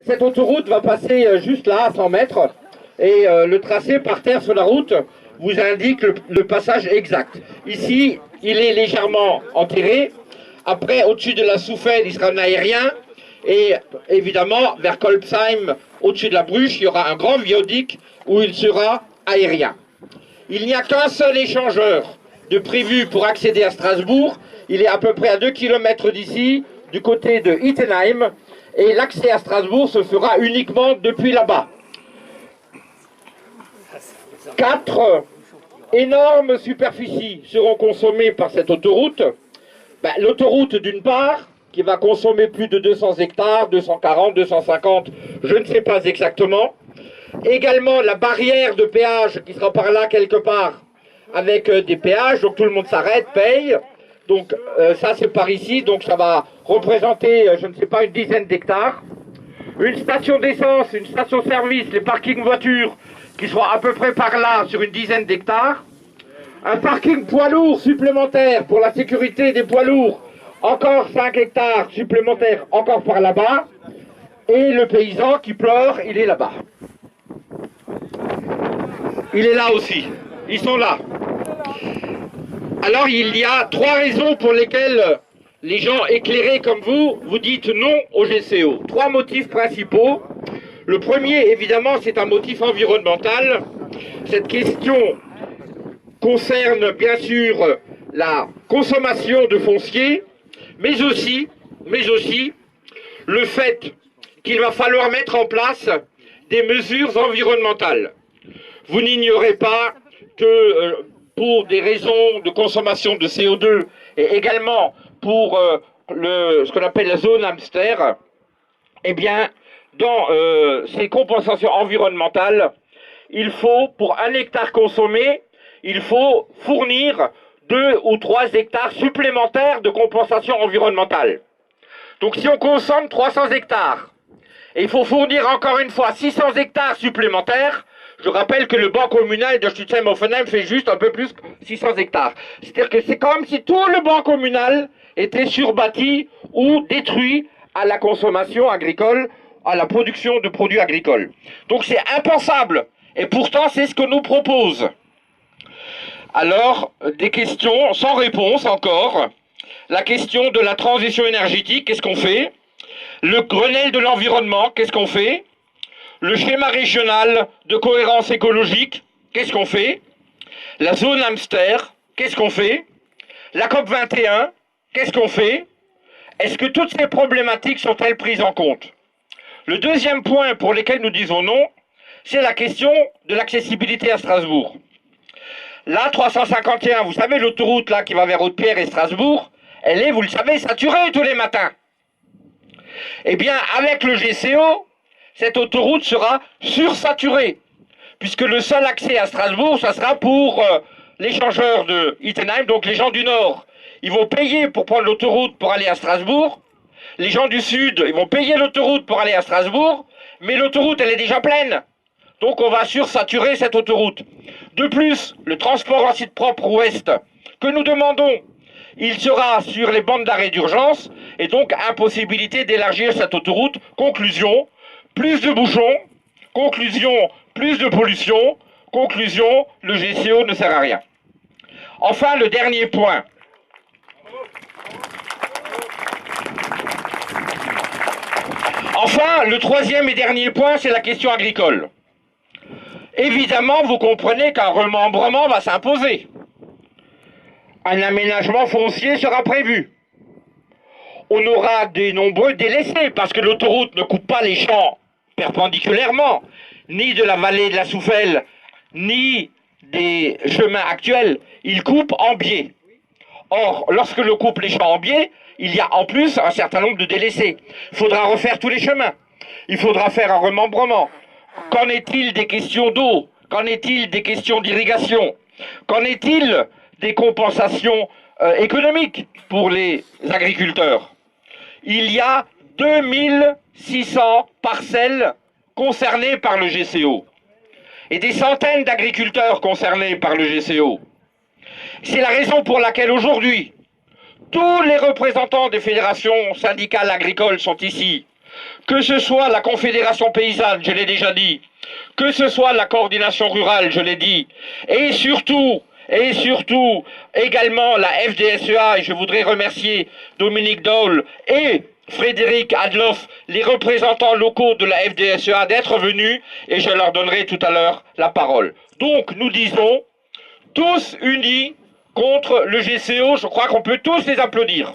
Cette autoroute va passer juste là, à 100 mètres, et le tracé par terre sur la route vous indique le passage exact. Ici, il est légèrement enterré. Après, au-dessus de la Soufelle, il sera un aérien. Et évidemment, vers Kolbsheim, au-dessus de la Bruche, il y aura un grand viaduc où il sera aérien. Il n'y a qu'un seul échangeur de prévu pour accéder à Strasbourg. Il est à peu près à 2 km d'ici, du côté de Ittenheim. Et l'accès à Strasbourg se fera uniquement depuis là-bas. 4 énormes superficies seront consommées par cette autoroute. L'autoroute d'une part, qui va consommer plus de 200 hectares, 240, 250, je ne sais pas exactement. Également la barrière de péage qui sera par là quelque part avec des péages, donc tout le monde s'arrête, paye. Donc ça c'est par ici, donc ça va représenter, je ne sais pas, une dizaine d'hectares. Une station d'essence, une station-service, les parkings voitures qui seront à peu près par là sur une dizaine d'hectares. Un parking poids lourd supplémentaire pour la sécurité des poids lourds, encore 5 hectares supplémentaires, encore par là-bas. Et le paysan qui pleure, il est là-bas. Il est là aussi. Ils sont là. Alors il y a 3 raisons pour lesquelles les gens éclairés comme vous dites non au GCO. 3 motifs principaux. Le premier, évidemment, c'est un motif environnemental. Cette question concerne bien sûr la consommation de foncier, mais aussi le fait qu'il va falloir mettre en place des mesures environnementales. Vous n'ignorez pas que pour des raisons de consommation de CO2 et également pour ce qu'on appelle la zone hamster, eh bien, dans ces compensations environnementales, il faut, pour 1 hectare consommé, il faut fournir 2 ou 3 hectares supplémentaires de compensation environnementale. Donc si on consomme 300 hectares, et il faut fournir encore une fois 600 hectares supplémentaires, je rappelle que le banc communal de Stutzheim-Offenheim fait juste un peu plus que 600 hectares. C'est-à-dire que c'est comme si tout le banc communal était surbâti ou détruit à la consommation agricole, à la production de produits agricoles. Donc c'est impensable. Et pourtant, c'est ce que nous propose. Alors, des questions sans réponse encore. La question de la transition énergétique, qu'est-ce qu'on fait? Le Grenelle de l'environnement, qu'est-ce qu'on fait? Le schéma régional de cohérence écologique, qu'est-ce qu'on fait? La zone hamster, qu'est-ce qu'on fait? La COP 21, qu'est-ce qu'on fait? Est-ce que toutes ces problématiques sont-elles prises en compte? Le deuxième point pour lequel nous disons non, c'est la question de l'accessibilité à Strasbourg. Là, 351, vous savez, l'autoroute là qui va vers Haute-Pierre et Strasbourg, elle est, vous le savez, saturée tous les matins. Eh bien, avec le GCO, cette autoroute sera sursaturée, puisque le seul accès à Strasbourg, ça sera pour l'échangeur de Ittenheim, donc les gens du Nord. Ils vont payer pour prendre l'autoroute pour aller à Strasbourg. Les gens du Sud, ils vont payer l'autoroute pour aller à Strasbourg, mais l'autoroute, elle est déjà pleine. Donc on va sursaturer cette autoroute. De plus, le transport en site propre ouest que nous demandons, il sera sur les bandes d'arrêt d'urgence et donc impossibilité d'élargir cette autoroute. Conclusion, plus de bouchons. Conclusion, plus de pollution. Conclusion, le GCO ne sert à rien. Enfin, le dernier point. Enfin, le troisième et dernier point, c'est la question agricole. Évidemment, vous comprenez qu'un remembrement va s'imposer. Un aménagement foncier sera prévu. On aura des nombreux délaissés, parce que l'autoroute ne coupe pas les champs perpendiculairement, ni de la vallée de la Soufelle, ni des chemins actuels. Il coupe en biais. Or, lorsque l'on coupe les champs en biais, il y a en plus un certain nombre de délaissés. Il faudra refaire tous les chemins. Il faudra faire un remembrement. Qu'en est-il des questions d'eau? Qu'en est-il des questions d'irrigation? Qu'en est-il des compensations économiques pour les agriculteurs? Il y a 2600 parcelles concernées par le GCO et des centaines d'agriculteurs concernés par le GCO. C'est la raison pour laquelle aujourd'hui, tous les représentants des fédérations syndicales agricoles sont ici. que ce soit la Confédération paysanne, je l'ai déjà dit, que ce soit la coordination rurale, je l'ai dit, et surtout également la FDSEA, et je voudrais remercier Dominique Daul et Frédéric Adloff, les représentants locaux de la FDSEA, d'être venus, et je leur donnerai tout à l'heure la parole. Donc nous disons, tous unis contre le GCO, je crois qu'on peut tous les applaudir.